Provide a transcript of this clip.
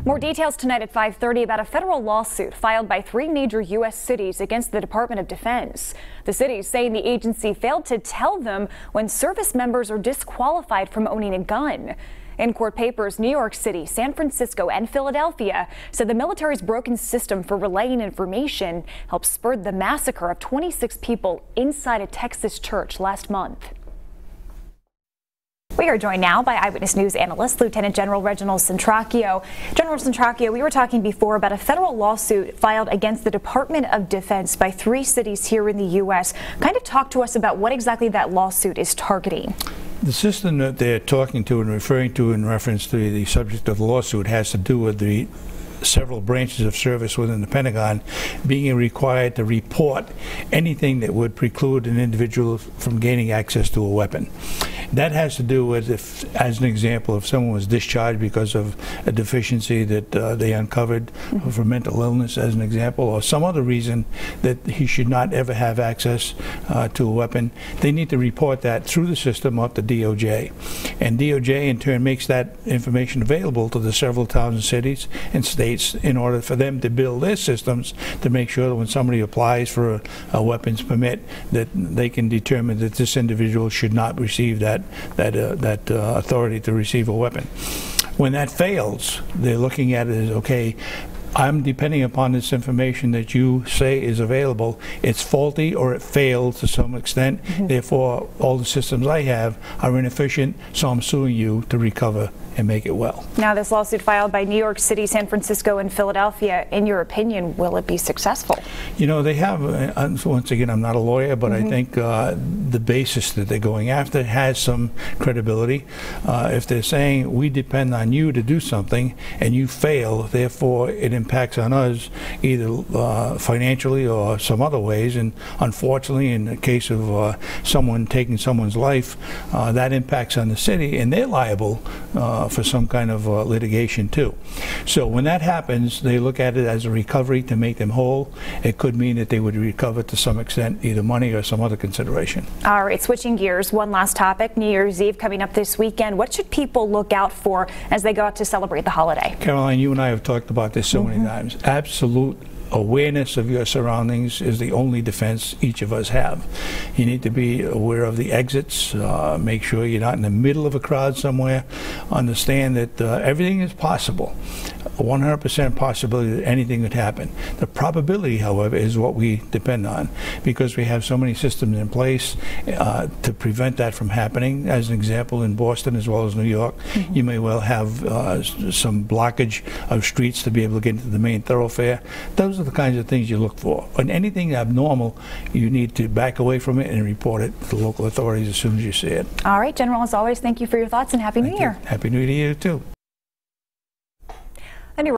More details tonight at 5:30 about a federal lawsuit filed by 3 major U.S. cities against the Department of Defense. The cities saying the agency failed to tell them when service members are disqualified from owning a gun. In court papers, New York City, San Francisco, and Philadelphia said the military's broken system for relaying information helped spur the massacre of 26 people inside a Texas church last month. We are joined now by Eyewitness News analyst Lieutenant General Reginald Centracchio. General Centracchio, we were talking before about a federal lawsuit filed against the Department of Defense by 3 cities here in the U.S. Kind of talk to us about what exactly that lawsuit is targeting. The system that they're talking to and referring to in reference to the subject of the lawsuit has to do with the several branches of service within the Pentagon being required to report anything that would preclude an individual from gaining access to a weapon. That has to do with, if, as an example, if someone was discharged because of a deficiency that they uncovered for mental illness, as an example, or some other reason that he should not ever have access to a weapon, they need to report that through the system up to DOJ. And DOJ in turn makes that information available to the several towns and cities and states in order for them to build their systems to make sure that when somebody applies for a weapons permit that they can determine that this individual should not receive that authority to receive a weapon. When that fails, they're looking at it as, okay, I'm depending upon this information that you say is available. It's faulty or it failed to some extent. Therefore, all the systems I have are inefficient, so I'm suing you to recover and make it well. Now, this lawsuit filed by New York City, San Francisco, and Philadelphia, in your opinion, will it be successful? You know, they have, once again, I'm not a lawyer, but I think the basis that they're going after has some credibility. If they're saying, we depend on you to do something, and you fail, therefore it impacts on us either financially or some other ways, and unfortunately, in the case of someone taking someone's life, that impacts on the city, and they're liable for some kind of litigation too. So when that happens, they look at it as a recovery to make them whole. It could mean that they would recover to some extent either money or some other consideration. All right, switching gears, one last topic. New Year's Eve coming up this weekend. What should people look out for as they go out to celebrate the holiday? Caroline, you and I have talked about this so many times. Absolute awareness of your surroundings is the only defense each of us have. You need to be aware of the exits, make sure you're not in the middle of a crowd somewhere, understand that everything is possible, 100% possibility that anything could happen. The probability, however, is what we depend on because we have so many systems in place to prevent that from happening. As an example, in Boston as well as New York, you may well have some blockage of streets to be able to get into the main thoroughfare. Those are the kinds of things you look for. When anything abnormal, you need to back away from it and report it to local authorities as soon as you see it. All right, General, as always, thank you for your thoughts and Happy New Year. Happy New Year to you, too.